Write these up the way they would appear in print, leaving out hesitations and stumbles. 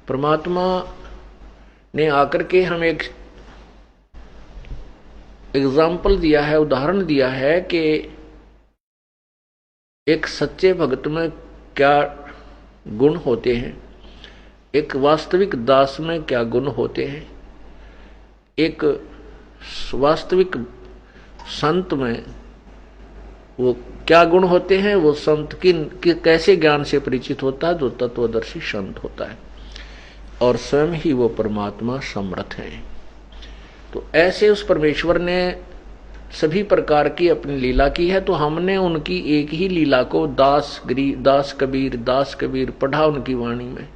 परमात्मा ने आकर के हमें एक एग्जाम्पल दिया है, उदाहरण दिया है कि एक सच्चे भक्त में क्या गुण होते हैं, एक वास्तविक दास में क्या गुण होते हैं, एक वास्तविक संत में वो क्या गुण होते हैं। वो संत की कैसे ज्ञान से परिचित होता है, जो तत्वदर्शी संत होता है, और स्वयं ही वो परमात्मा समर्थ है। तो ऐसे उस परमेश्वर ने सभी प्रकार की अपनी लीला की है। तो हमने उनकी एक ही लीला को दास कबीर पढ़ा उनकी वाणी में,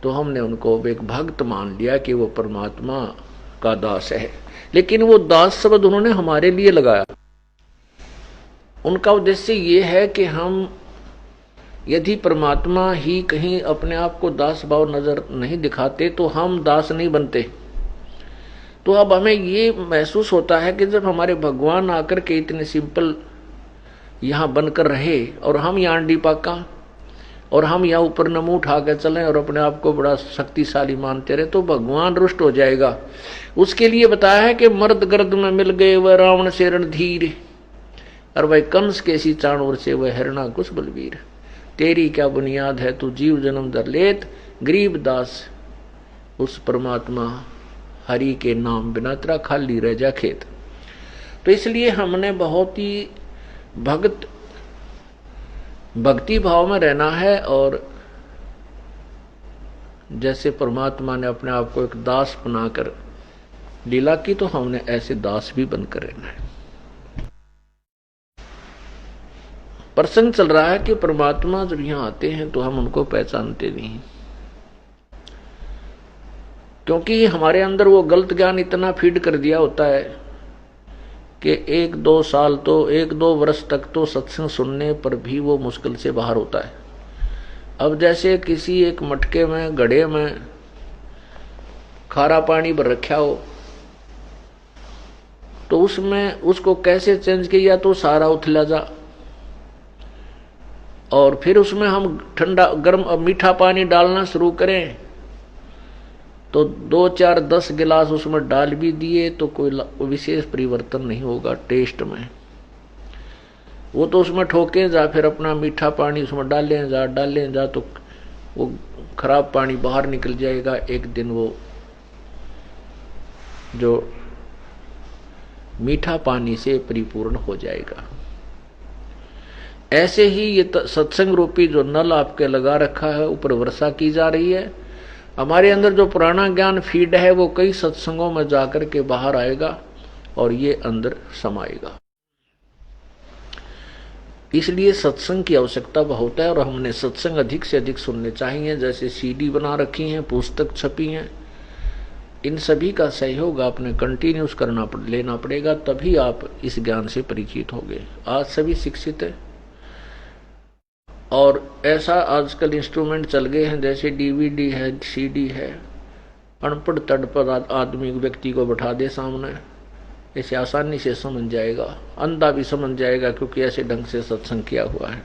तो हमने उनको एक भक्त मान लिया कि वो परमात्मा का दास है। लेकिन वो दास शब्द उन्होंने हमारे लिए लगाया। उनका उद्देश्य ये है कि हम यदि परमात्मा ही कहीं अपने आप को दास भाव नजर नहीं दिखाते तो हम दास नहीं बनते। तो अब हमें ये महसूस होता है कि जब हमारे भगवान आकर के इतने सिंपल यहाँ बनकर रहे और हम यहाँ अंडी पाका और हम यहाँ ऊपर नमू उठा के चलें और अपने आप को बड़ा शक्तिशाली मानते रहे, तो भगवान रुष्ट हो जाएगा। उसके लिए बताया है कि मर्द गर्द में मिल गए वह रावण से रणधीर, और वह कंस के सी चाणूर से वह हिरणा कुछ बलवीर। तेरी क्या बुनियाद है तू जीव जन्म धर लेत, गरीब दास उस परमात्मा हरि के नाम बिना तेरा खाली रह जा खेत। तो इसलिए हमने बहुत ही भक्ति भाव में रहना है, और जैसे परमात्मा ने अपने आप को एक दास बनाकर लीला की, तो हमने ऐसे दास भी बनकर रहना है। प्रसंग चल रहा है कि परमात्मा जब यहां आते हैं तो हम उनको पहचानते नहीं, क्योंकि हमारे अंदर वो गलत ज्ञान इतना फीड कर दिया होता है कि 1-2 वर्ष तक तो सत्संग सुनने पर भी वो मुश्किल से बाहर होता है। अब जैसे किसी एक मटके में घड़े में खारा पानी भर रखा हो, तो उसमें उसको कैसे चेंज किया तो सारा उथला जा, और फिर उसमें हम ठंडा गर्म मीठा पानी डालना शुरू करें तो 2-4-10 गिलास उसमें डाल भी दिए तो कोई विशेष परिवर्तन नहीं होगा टेस्ट में। वो तो उसमें ठोके जा, फिर अपना मीठा पानी उसमें डालें जा तो वो खराब पानी बाहर निकल जाएगा। एक दिन वो जो मीठा पानी से परिपूर्ण हो जाएगा। ऐसे ही ये सत्संग रूपी जो नल आपके लगा रखा है, ऊपर वर्षा की जा रही है। हमारे अंदर जो पुराना ज्ञान फीड है वो कई सत्संगों में जाकर के बाहर आएगा और ये अंदर समाएगा। इसलिए सत्संग की आवश्यकता बहुत है, और हमने सत्संग अधिक से अधिक सुनने चाहिए। जैसे सीडी बना रखी हैं, पुस्तक छपी हैं, इन सभी का सहयोग आपने कंटिन्यूस लेना पड़ेगा, तभी आप इस ज्ञान से परिचित होंगे। आज सभी शिक्षित है, और ऐसा आजकल इंस्ट्रूमेंट चल गए हैं जैसे डीवीडी है, सीडी है। अनपढ़ तड़पढ़ आदमी व्यक्ति को बैठा दे सामने, ऐसे आसानी से समझ जाएगा, अंधा भी समझ जाएगा, क्योंकि ऐसे ढंग से सत्संग किया हुआ है।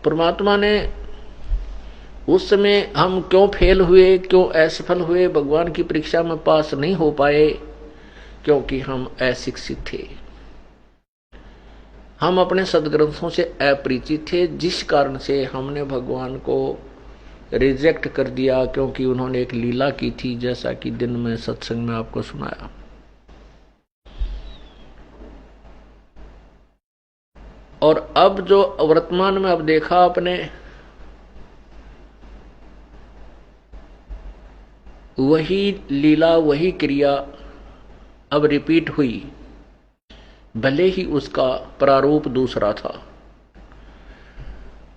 परमात्मा ने उस समय हम क्यों फेल हुए, क्यों असफल हुए, भगवान की परीक्षा में पास नहीं हो पाए, क्योंकि हम अशिक्षित थे, हम अपने सदग्रंथों से अपरिचित थे, जिस कारण से हमने भगवान को रिजेक्ट कर दिया, क्योंकि उन्होंने एक लीला की थी, जैसा कि दिन में सत्संग में आपको सुनाया। और अब जो वर्तमान में अब देखा आपने, वही लीला वही क्रिया अब रिपीट हुई, भले ही उसका प्रारूप दूसरा था।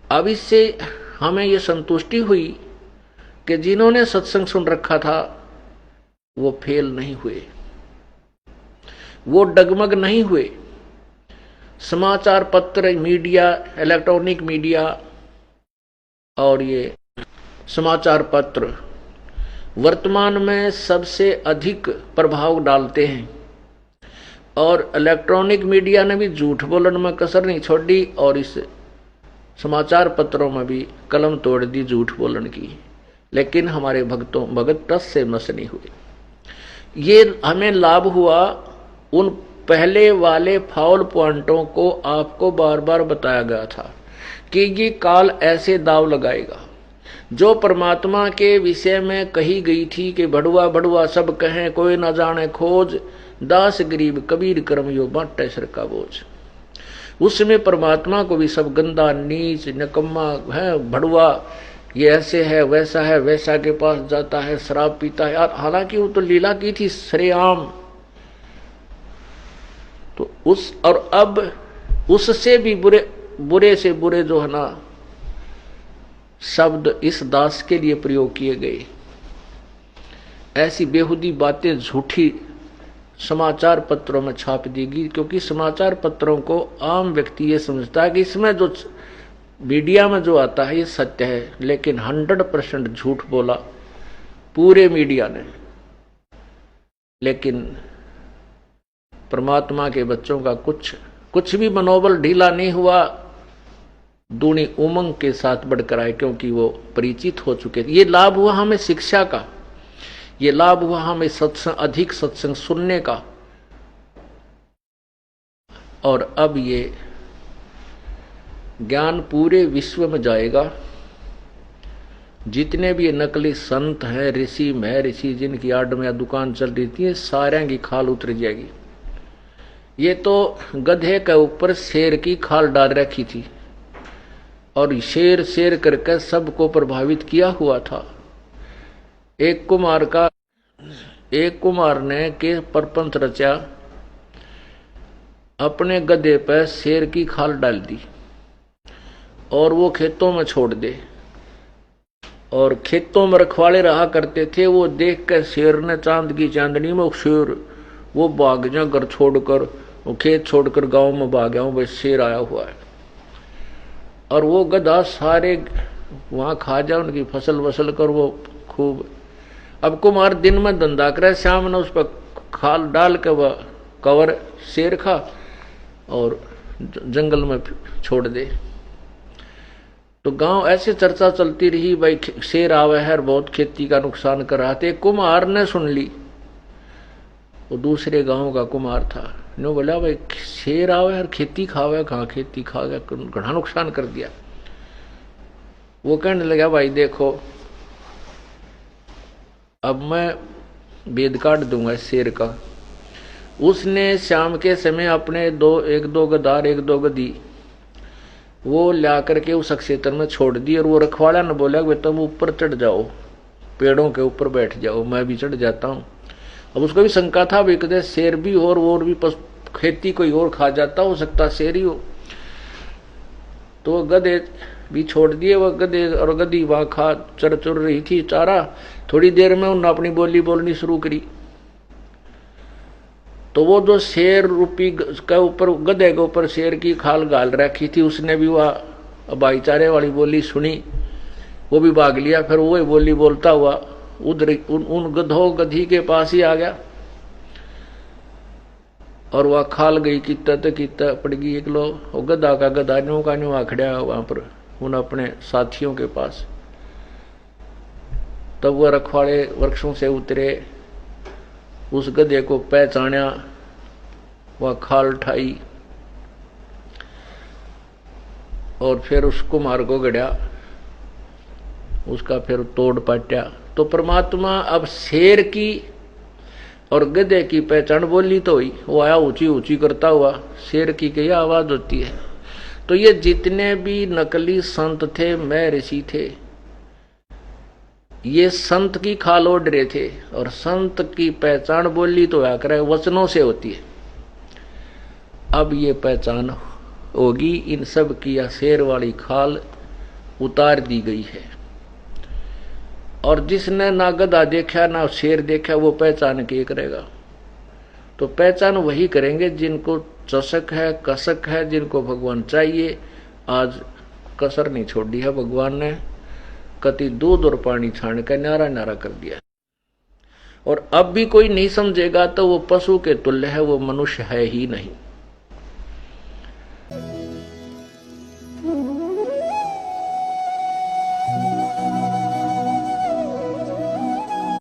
अब इससे हमें यह संतुष्टि हुई कि जिन्होंने सत्संग सुन रखा था वो फेल नहीं हुए, वो डगमग नहीं हुए। समाचार पत्र, मीडिया, इलेक्ट्रॉनिक मीडिया और ये समाचार पत्र वर्तमान में सबसे अधिक प्रभाव डालते हैं, और इलेक्ट्रॉनिक मीडिया ने भी झूठ बोलने में कसर नहीं छोड़ी, और इस समाचार पत्रों में भी कलम तोड़ दी झूठ बोलन की, लेकिन हमारे भगत टस से मस नहीं हुए। ये हमें लाभ हुआ, उन पहले वाले फाउल पॉइंटों को आपको बार बार बताया गया था कि ये काल ऐसे दाव लगाएगा। जो परमात्मा के विषय में कही गई थी कि भड़ुआ भड़ुआ सब कहें कोई न जाने खोज, दास गरीब कबीर कर्म यो बांटे सर का बोझ। उसमें परमात्मा को भी सब गंदा नीच निकम्मा है, भड़ुआ, ये ऐसे है वैसा है, वैसा के पास जाता है शराब पीता है। यार हालांकि वो तो लीला की थी सरेआम, तो उस और अब उससे भी बुरे से बुरे जो है ना शब्द इस दास के लिए प्रयोग किए गए। ऐसी बेहुदी बातें झूठी समाचार पत्रों में छाप दी गई, क्योंकि समाचार पत्रों को आम व्यक्ति ये समझता है कि इसमें जो मीडिया में जो आता है ये सत्य है, लेकिन 100% झूठ बोला पूरे मीडिया ने। लेकिन परमात्मा के बच्चों का कुछ भी मनोबल ढीला नहीं हुआ, दूनी उमंग के साथ बढ़कर आए, क्योंकि वो परिचित हो चुके थे। ये लाभ हुआ हमें शिक्षा का, ये लाभ हुआ हमें अधिक सत्संग सुनने का, और अब ये ज्ञान पूरे विश्व में जाएगा। जितने भी ये नकली संत हैं, ऋषि महर्षि जिनकी आड़ में दुकान चल रही थी, सारे की खाल उतर जाएगी। ये तो गधे के ऊपर शेर की खाल डाल रखी थी और शेर शेर करके सबको प्रभावित किया हुआ था। एक कुमार ने के परपंथ रचा, अपने गधे पर शेर की खाल डाल दी और वो खेतों में छोड़ दे, और खेतों में रखवाले रहा करते थे। वो देख कर शेर ने चांद की चांदनी में शेर वो भाग जा घर छोड़कर, वो खेत छोड़कर गांव में भाग गया, बस शेर आया हुआ है। और वो गधा सारे वहां खा जा, उनकी फसल वसल कर वो खूब। अब कुमार दिन में धंधा करे, शाम ने उस पर खाल डाल के वह कवर शेर खा और जंगल में छोड़ दे। तो गांव ऐसे चर्चा चलती रही, भाई शेर आवे है, बहुत खेती का नुकसान कर रहा था। कुमार ने सुन ली, वो दूसरे गांव का कुमार था, नो बोला भाई शेर आवे है, खेती खावे, कहाँ खेती खा गया, घना नुकसान कर दिया। वो कहने लगा भाई देखो, अब मैं भेद काट दूंगा शेर का। उसने शाम के समय अपने एक दो गदार एक दो गधी वो ला करके उस क्षेत्र में छोड़ दी, और वो रखवाला ने बोला कि तुम ऊपर चढ़ जाओ, पेड़ों के ऊपर बैठ जाओ, मैं भी चढ़ जाता हूँ। अब उसको भी शंका था भी कदे शेर भी हो और भी खेती कोई और खा जाता, हो सकता शेर ही हो। तो वो गधे भी छोड़ दिए, वह गधे और गधी वहां खा चर चुर रही थी चारा। थोड़ी देर में उन्होंने अपनी बोली बोलनी शुरू करी, तो वो जो शेर रूपी के ऊपर गधे के ऊपर शेर की खाल गाल रखी थी, उसने भी वह भाईचारे वाली बोली सुनी, वो भी भाग लिया। फिर वो बोली बोलता हुआ उधर उन गधों गधी के पास ही आ गया, और वह खाल गई कितना पड़ गई एक लो। और गधा का गधा न्यू का न्यू आखड़ा वहां पर उन अपने साथियों के पास। तब वह रखवाड़े वृक्षों से उतरे, उस गधे को पहचाना, वह खाल उठाई और फिर उस कुमार को गढ़ा, उसका फिर तोड़ पाट्या। तो परमात्मा अब शेर की और गधे की पहचान बोली तो हुई, वो आया ऊंची ऊंची करता हुआ, शेर की कई आवाज होती है। तो ये जितने भी नकली संत थे, मैं ऋषि थे, ये संत की खाल ओढ़ रहे थे, और संत की पहचान बोली तो आकर वचनों से होती है। अब ये पहचान होगी इन सब की, या शेर वाली खाल उतार दी गई है। और जिसने ना गधा देखा ना शेर देखा, वो पहचान के करेगा। तो पहचान वही करेंगे जिनको चसक है, कसक है, जिनको भगवान चाहिए। आज कसर नहीं छोड़ी है भगवान ने, कति दूध और पानी छान कर नारा नारा कर दिया। और अब भी कोई नहीं समझेगा तो वो पशु के तुल्य है, वो मनुष्य है ही नहीं।